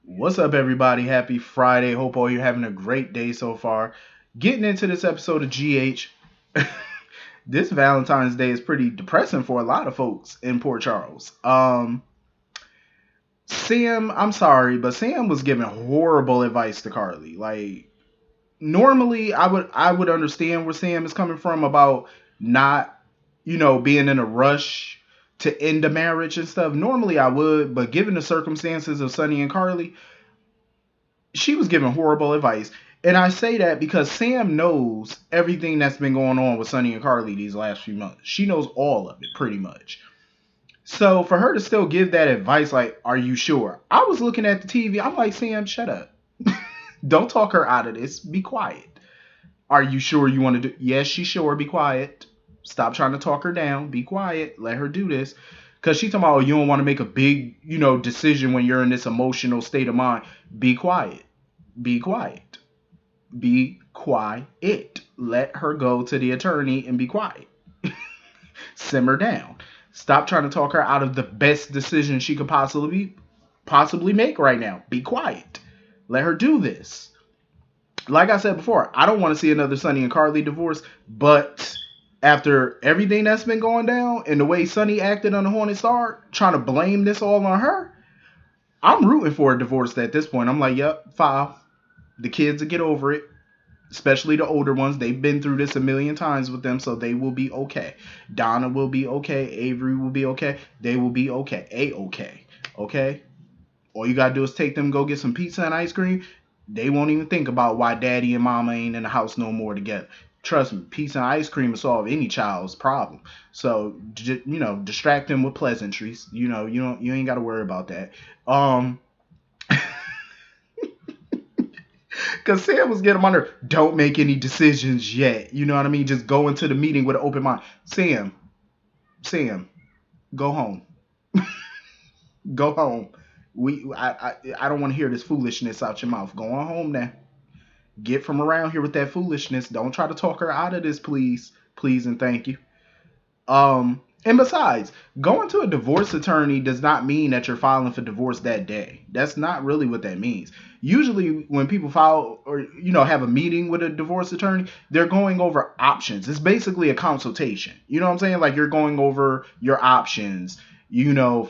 What's up, everybody? Happy Friday. Hope all you're having a great day so far. Getting into this episode of GH. This Valentine's Day is pretty depressing for a lot of folks in Port Charles. Sam, I'm sorry, but Sam was giving horrible advice to Carly. Like, normally I would understand where Sam is coming from about not, being in a rush to end a marriage and stuff. Normally I would, but given the circumstances of Sonny and Carly, she was giving horrible advice. And I say that because Sam knows everything that's been going on with Sonny and Carly these last few months. She knows all of it pretty much. So for her to still give that advice, like, are you sure? I was looking at the TV. I'm like, Sam, shut up. Don't talk her out of this. Be quiet. Are you sure you want to do? Yes, she's sure. Be quiet. Stop trying to talk her down. Be quiet. Let her do this. Because she's talking about, oh, you don't want to make a big, decision when you're in this emotional state of mind. Be quiet. Be quiet. Be quiet. Let her go to the attorney and be quiet. Simmer down. Stop trying to talk her out of the best decision she could possibly make right now. Be quiet. Let her do this. Like I said before, I don't want to see another Sonny and Carly divorce, but after everything that's been going down and the way Sonny acted on the Hornet Star, trying to blame this all on her, I'm rooting for a divorce at this point. I'm like, yep, file. The kids will get over it, especially the older ones. They've been through this a million times with them, so they will be okay. Donna will be okay. Avery will be okay. They will be okay. A-okay. Okay? All you gotta do is take them, go get some pizza and ice cream. They won't even think about why daddy and mama ain't in the house no more together. Trust me, pizza and ice cream will solve any child's problem. So, distract them with pleasantries. You ain't got to worry about that. Because Sam was getting on her, don't make any decisions yet. You know what I mean? Just go into the meeting with an open mind. Sam, go home. Go home. I don't want to hear this foolishness out your mouth. Go on home now. Get from around here with that foolishness. Don't try to talk her out of this, please. Please and thank you. And besides, going to a divorce attorney does not mean that you're filing for divorce that day. That's not really what that means. Usually, when people file or have a meeting with a divorce attorney, they're going over options. It's basically a consultation. You know what I'm saying? Like, you're going over your options.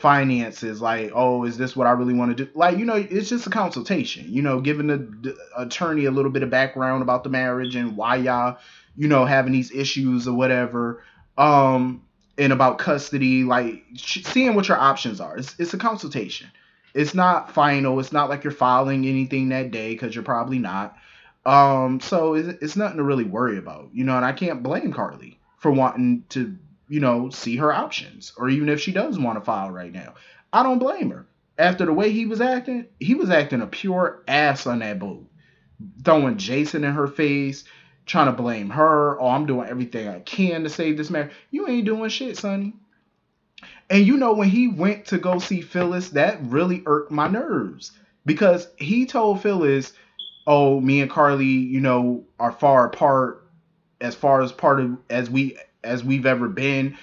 Finances. Like, oh, is this what I really want to do? Like, it's just a consultation. Giving the attorney a little bit of background about the marriage and why y'all, having these issues or whatever. And about custody, like seeing what your options are. It's a consultation. It's not final. It's not like you're filing anything that day because you're probably not. So it's nothing to really worry about, and I can't blame Carly for wanting to, see her options, or even if she does want to file right now. I don't blame her. After the way he was acting a pure ass on that boat, throwing Jason in her face, trying to blame her. Oh, I'm doing everything I can to save this marriage. You ain't doing shit, Sonny. And when he went to go see Phyllis, that really irked my nerves because he told Phyllis, "Oh, me and Carly, are far apart as far as part of as we've ever been."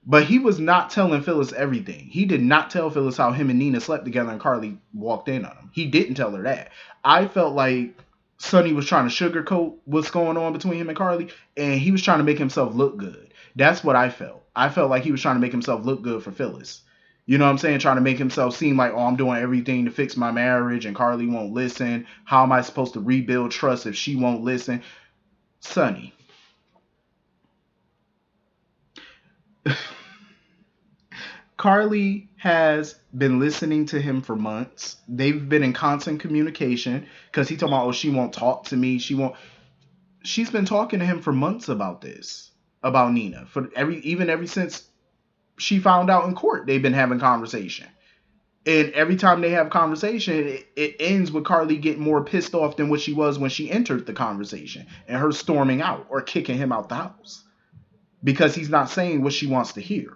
But he was not telling Phyllis everything. He did not tell Phyllis how him and Nina slept together and Carly walked in on him. He didn't tell her that. I felt like Sonny was trying to sugarcoat what's going on between him and Carly, and he was trying to make himself look good. That's what I felt. I felt like he was trying to make himself look good for Phyllis. You know what I'm saying? Trying to make himself seem like, oh, I'm doing everything to fix my marriage and Carly won't listen. How am I supposed to rebuild trust if she won't listen? Sonny. Carly has been listening to him for months. They've been in constant communication because he told me, oh, she won't talk to me. She won't. She's been talking to him for months about this, about Nina. For even ever since she found out in court, they've been having conversation. And every time they have conversation, it ends with Carly getting more pissed off than what she was when she entered the conversation and her storming out or kicking him out the house because he's not saying what she wants to hear.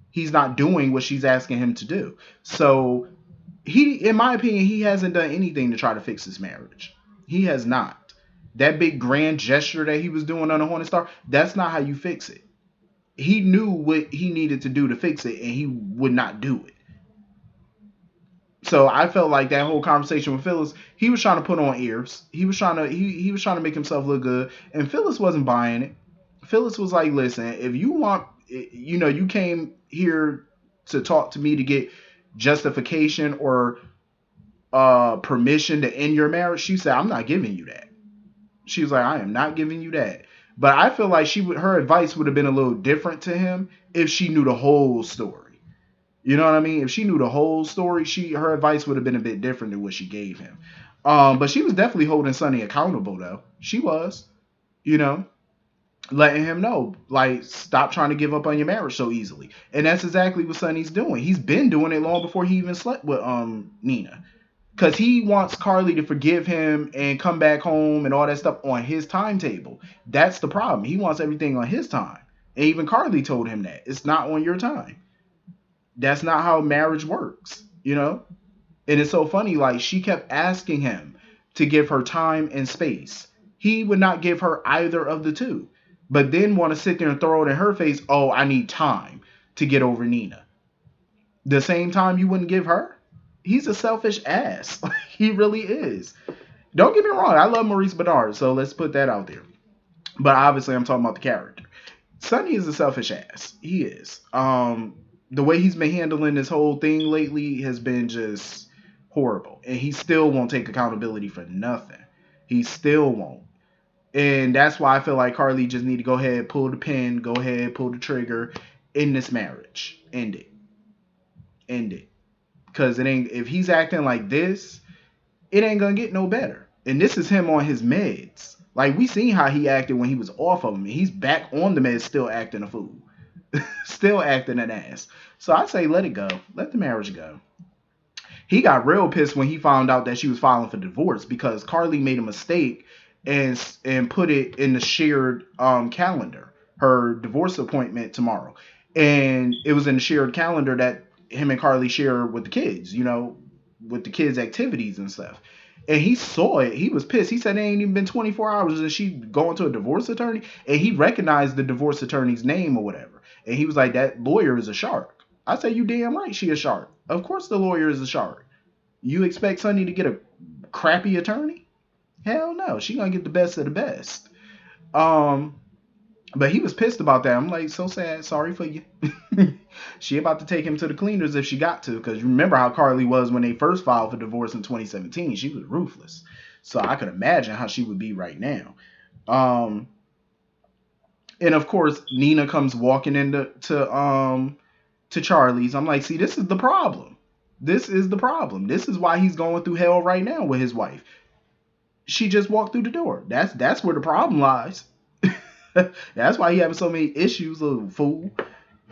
He's not doing what she's asking him to do. So in my opinion, he hasn't done anything to try to fix his marriage. He has not. That big grand gesture that he was doing on the Hornet Star, that's not how you fix it. He knew what he needed to do to fix it, and he would not do it. So I felt like that whole conversation with Phyllis, he was trying to put on ears. He was trying to make himself look good, and Phyllis wasn't buying it. Phyllis was like, "Listen, if you want, you came here to talk to me to get justification or permission to end your marriage." She said, "I'm not giving you that." She was like, "I am not giving you that." But I feel like her advice would have been a little different to him if she knew the whole story. You know what I mean? If she knew the whole story, her advice would have been a bit different than what she gave him. But she was definitely holding Sonny accountable though. She was, you know, letting him know, like, stop trying to give up on your marriage so easily. And that's exactly what Sonny's doing. He's been doing it long before he even slept with Nina. Cause he wants Carly to forgive him and come back home and all that stuff on his timetable. That's the problem. He wants everything on his time. And even Carly told him that. It's not on your time. That's not how marriage works, you know? And it's so funny, like, she kept asking him to give her time and space. He would not give her either of the two, but then want to sit there and throw it in her face, oh, I need time to get over Nina. The same time you wouldn't give her? He's a selfish ass. He really is. Don't get me wrong, I love Maurice Bedard, so let's put that out there. But obviously, I'm talking about the character. Sonny is a selfish ass. He is. The way he's been handling this whole thing lately has been just horrible, and he still won't take accountability for nothing. He still won't, and that's why I feel like Carly just need to go ahead, pull the pin, go ahead, pull the trigger, in this marriage, end it, because it ain't. If he's acting like this, it ain't gonna get no better. And this is him on his meds. Like, we seen how he acted when he was off of them. He's back on the meds, still acting a fool. Still acting an ass. So I say let it go. Let the marriage go. He got real pissed when he found out that she was filing for divorce because Carly made a mistake and put it in the shared calendar, her divorce appointment tomorrow. And it was in the shared calendar that him and Carly share with the kids, with the kids' activities and stuff. And he saw it. He was pissed. He said it ain't even been 24 hours and she going to a divorce attorney. And he recognized the divorce attorney's name or whatever. And he was like, that lawyer is a shark. I say, you damn right she a shark. Of course the lawyer is a shark. You expect Sonny to get a crappy attorney? Hell no. She gonna get the best of the best. But he was pissed about that. I'm like, so sad. Sorry for you. She about to take him to the cleaners if she got to. Because you remember how Carly was when they first filed for divorce in 2017. She was ruthless. So I could imagine how she would be right now. And of course, Nina comes walking into to Charlie's. I'm like, see, this is the problem. This is the problem. This is why he's going through hell right now with his wife. She just walked through the door. That's where the problem lies. That's why he having so many issues, little fool.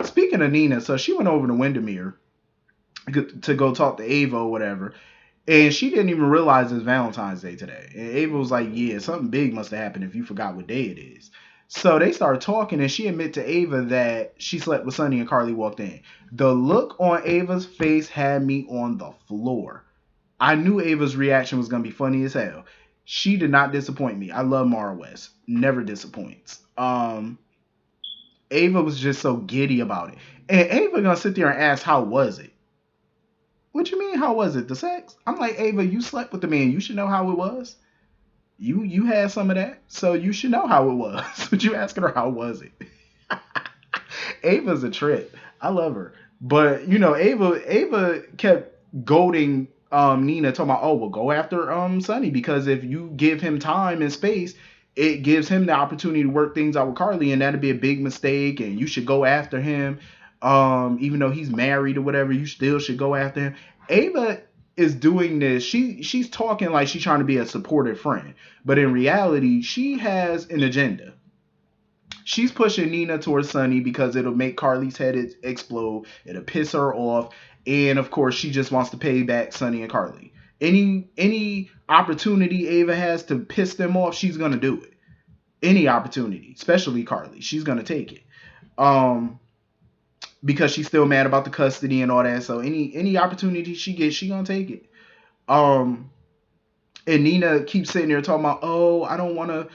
Speaking of Nina, so she went over to Windermere to go talk to Ava or whatever. And she didn't even realize it's Valentine's Day today. And Ava was like, yeah, something big must have happened if you forgot what day it is. So they started talking, and she admitted to Ava that she slept with Sonny and Carly walked in. The look on Ava's face had me on the floor. I knew Ava's reaction was going to be funny as hell. She did not disappoint me. I love Mara West. Never disappoints. Ava was just so giddy about it. And Ava going to sit there and ask, how was it? What you mean, how was it? The sex? I'm like, Ava, you slept with the man. You should know how it was. You had some of that, so you should know how it was. But you asking her, how was it? Ava's a trip. I love her. But, Ava kept goading Nina, talking about, oh, well, go after Sonny, because if you give him time and space, it gives him the opportunity to work things out with Carly, and that'd be a big mistake, and you should go after him. Even though he's married or whatever, you still should go after him. Ava is doing this. She's talking like she's trying to be a supportive friend, but in reality, she has an agenda. She's pushing Nina towards Sonny because it'll make Carly's head explode. It'll piss her off, and of course, she just wants to pay back Sonny and Carly. Any opportunity Ava has to piss them off, she's gonna do it. Any opportunity, especially Carly, she's gonna take it. Because she's still mad about the custody and all that. So any opportunity she gets, she gonna take it. And Nina keeps sitting there talking about, oh, I don't want to,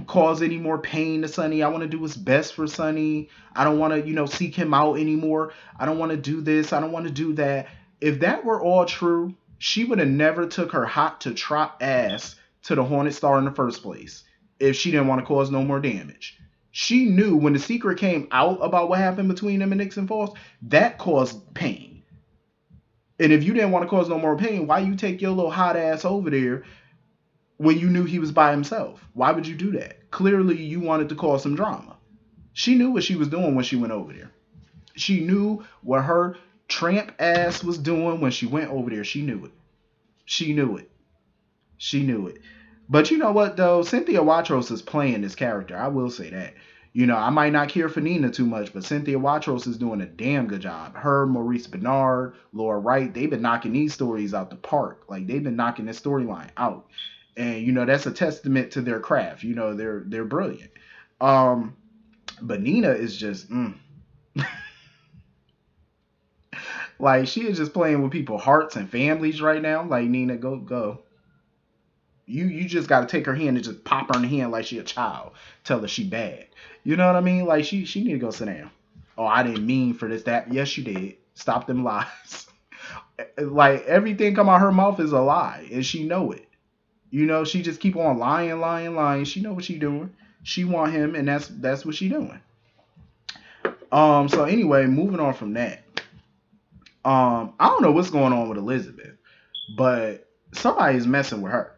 cause any more pain to Sonny. I want to do what's best for Sonny. I don't want to, seek him out anymore. I don't want to do this. I don't want to do that. If that were all true, she would have never took her hot to trot ass to the Hornet Star in the first place if she didn't want to cause no more damage. She knew when the secret came out about what happened between them and Nixon Falls, that caused pain. And if you didn't want to cause no more pain, why you take your little hot ass over there when you knew he was by himself? Why would you do that? Clearly, you wanted to cause some drama. She knew what she was doing when she went over there. She knew what her tramp ass was doing when she went over there. She knew it. She knew it. She knew it. But you know what though? Cynthia Watros is playing this character. I will say that. I might not care for Nina too much, but Cynthia Watros is doing a damn good job. Her, Maurice Bernard, Laura Wright, they've been knocking these stories out the park. Like they've been knocking this storyline out. And that's a testament to their craft. They're brilliant. Um, but Nina is just like she is just playing with people's hearts and families right now. Like Nina, go. You just got to take her hand and just pop her in the hand like she a child. Tell her she bad. You know what I mean? Like she need to go sit down. Oh, I didn't mean for this that. Yes, you did. Stop them lies. Like everything come out her mouth is a lie, and she know it. She just keep on lying. She know what she doing. She want him, and that's what she doing. So anyway, moving on from that. I don't know what's going on with Elizabeth, but somebody's messing with her.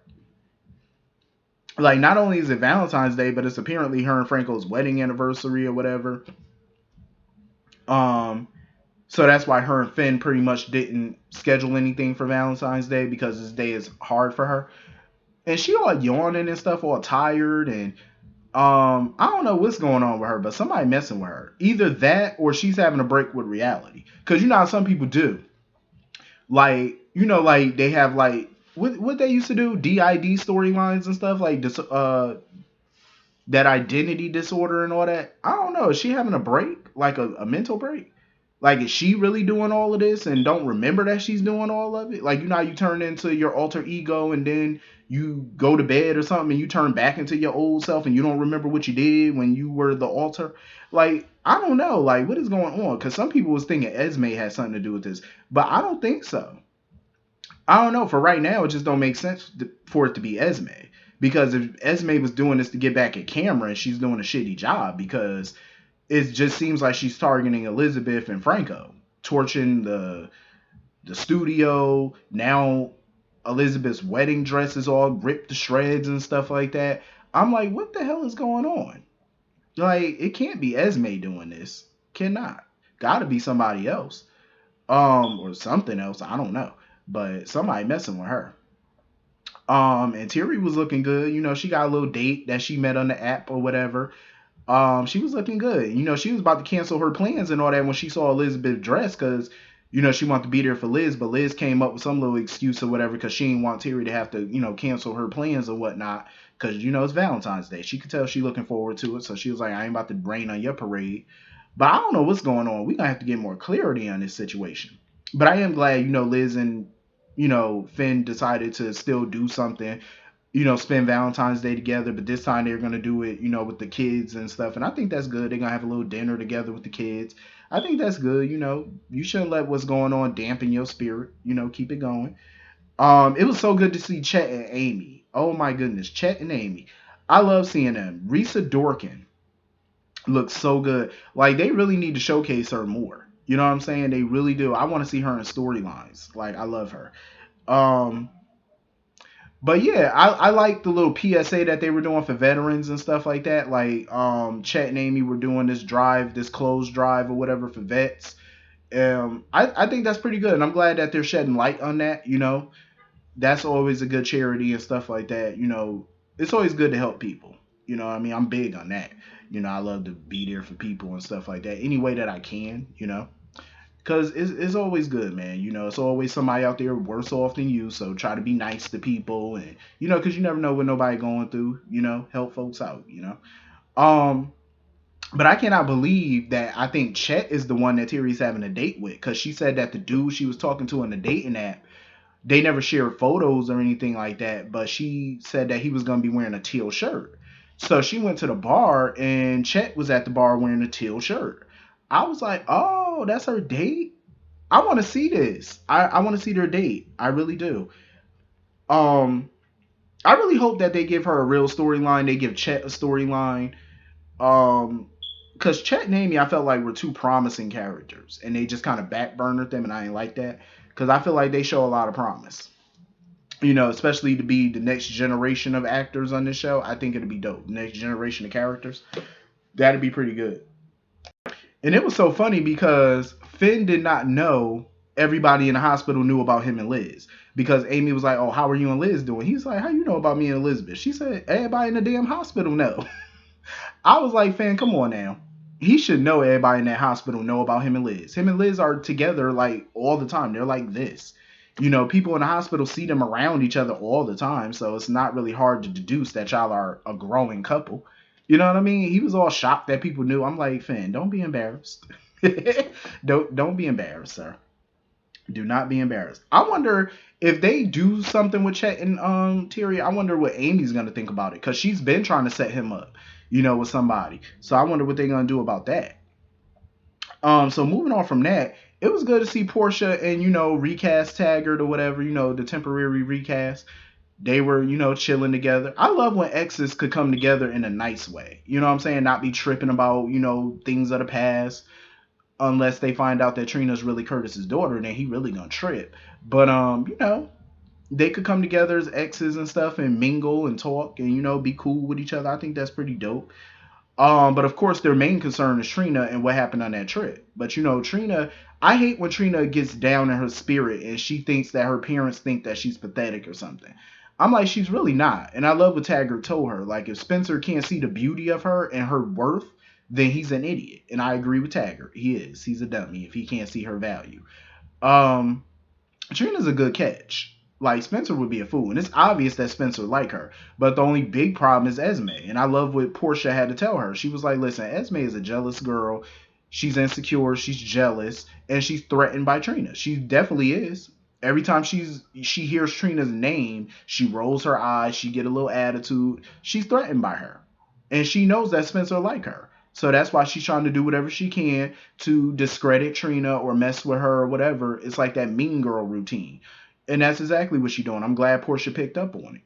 Like not only is it Valentine's Day, but it's apparently her and Franco's wedding anniversary or whatever. Um, so that's why her and Finn pretty much didn't schedule anything for Valentine's Day because this day is hard for her. And she all yawning and stuff, all tired, and I don't know what's going on with her, but somebody messing with her. Either that or she's having a break with reality. Cause you know how some people do. Like, like they have like what they used to do, DID storylines and stuff, like this that identity disorder and all that. I don't know. Is she having a break? Like a mental break? Like, is she really doing all of this and don't remember that she's doing all of it? Like, how you turn into your alter ego and then you go to bed or something and you turn back into your old self and you don't remember what you did when you were the alter? Like, I don't know. Like, what is going on? Because some people was thinking Esme had something to do with this, but I don't think so. I don't know. For right now, it just don't make sense for it to be Esme. Because if Esme was doing this to get back at Cameron, she's doing a shitty job because it just seems like she's targeting Elizabeth and Franco, torching the studio. Now Elizabeth's wedding dress is all ripped to shreds and stuff like that. I'm like, what the hell is going on? Like, it can't be Esme doing this. Cannot. Gotta be somebody else. Or something else. I don't know. But somebody messing with her. And Terry was looking good. She got a little date that she met on the app or whatever. She was looking good. She was about to cancel her plans and all that when she saw Elizabeth dress because, she wanted to be there for Liz, but Liz came up with some little excuse or whatever because she didn't want Terry to have to, cancel her plans or whatnot because, it's Valentine's Day. She could tell she looking forward to it. So she was like, I ain't about to rain on your parade. But I don't know what's going on. We're going to have to get more clarity on this situation. But I am glad, Liz and, Finn decided to still do something, spend Valentine's Day together, but this time they're going to do it, with the kids and stuff. And I think that's good. They're going to have a little dinner together with the kids. I think that's good. You shouldn't let what's going on dampen your spirit, keep it going. It was so good to see Chet and Amy. Oh my goodness, Chet and Amy. I love seeing them. Risa Dorkin looks so good. Like, they really need to showcase her more. You know what I'm saying? They really do. I want to see her in storylines. Like, I love her. But yeah, I like the little PSA that they were doing for veterans and stuff like that. Like, Chet and Amy were doing this drive, this clothes drive or whatever for vets. I think that's pretty good. And I'm glad that they're shedding light on that. That's always a good charity and stuff like that. It's always good to help people. I mean, I'm big on that. I love to be there for people and stuff like that any way that I can, because it's always good, man. It's always somebody out there worse off than you, so try to be nice to people, and because you never know what nobody going through. Help folks out. But I cannot believe that I think Chet is the one that Terry's having a date with, because she said that the dude she was talking to in the dating app, they never shared photos or anything like that, but she said that he was going to be wearing a teal shirt. So she went to the bar, and Chet was at the bar wearing a teal shirt. I was like, oh, that's her date? I want to see this. I want to see their date. I really do. Um, I really hope that they give her a real storyline. They give Chet a storyline. Um, because Chet and Amy, I felt like were two promising characters, and they just kind of backburnered them, and I ain't like that because I feel like they show a lot of promise. Especially to be the next generation of actors on this show. I think it'd be dope. Next generation of characters. That'd be pretty good. And it was so funny because Finn did not know everybody in the hospital knew about him and Liz. Because Amy was like, "Oh, how are you and Liz doing?" He's like, "How you know about me and Elizabeth?" She said, "Everybody in the damn hospital know." I was like, "Finn, come on now." He should know everybody in that hospital know about him and Liz. Him and Liz are together like all the time. They're like this. People in the hospital see them around each other all the time, so it's not really hard to deduce that y'all are a growing couple. You know what I mean? He was all shocked that people knew. I'm like, Finn, don't be embarrassed. don't be embarrassed, sir. Do not be embarrassed. I wonder if they do something with Chet and Terry. I wonder what Amy's gonna think about it because she's been trying to set him up, with somebody. So I wonder what they're gonna do about that. So moving on from that, it was good to see Portia and recast Taggart or whatever, the temporary recast. They were, chilling together. I love when exes could come together in a nice way. You know what I'm saying? Not be tripping about, things of the past unless they find out that Trina's really Curtis's daughter, then he really gonna trip. But they could come together as exes and stuff and mingle and talk and be cool with each other. I think that's pretty dope. But of course, their main concern is Trina and what happened on that trip. But Trina, I hate when Trina gets down in her spirit and she thinks that her parents think that she's pathetic or something. I'm like, she's really not. And I love what Taggart told her. Like, if Spencer can't see the beauty of her and her worth, then he's an idiot. And I agree with Taggart. He is. He's a dummy if he can't see her value. Um, Trina's a good catch. Like Spencer would be a fool, and it's obvious that Spencer like her. But the only big problem is Esme, and I love what Portia had to tell her. She was like, "Listen, Esme is a jealous girl. She's insecure. She's jealous, and she's threatened by Trina. She definitely is. Every time she hears Trina's name, she rolls her eyes. She get a little attitude. She's threatened by her, and she knows that Spencer like her. So that's why she's trying to do whatever she can to discredit Trina or mess with her or whatever. It's like that mean girl routine. And that's exactly what she's doing. I'm glad Portia picked up on it.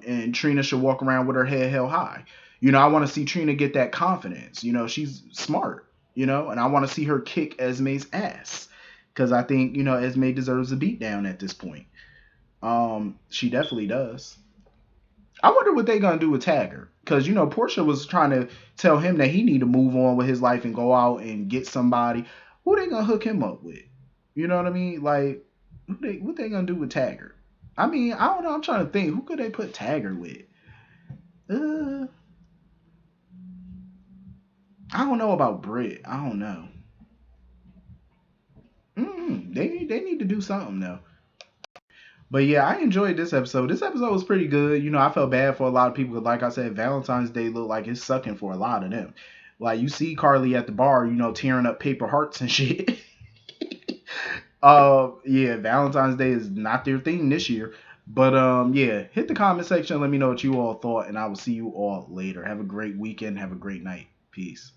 And Trina should walk around with her head held high. I want to see Trina get that confidence. She's smart, and I want to see her kick Esme's ass. Because I think, Esme deserves a beatdown at this point. She definitely does. I wonder what they gonna do with Taggart, because Portia was trying to tell him that he need to move on with his life and go out and get somebody. Who they gonna hook him up with? You know what I mean? Like, what they gonna do with Taggart? I mean, I don't know. I'm trying to think. Who could they put Taggart with? Uh, I don't know about Britt. I don't know. They need to do something though. But yeah, I enjoyed this episode. This episode was pretty good. I felt bad for a lot of people. Like I said, Valentine's Day looked like it's sucking for a lot of them. Like you see Carly at the bar, tearing up paper hearts and shit. Yeah, Valentine's Day is not their thing this year. But yeah, hit the comment section. Let me know what you all thought, and I will see you all later. Have a great weekend. Have a great night. Peace.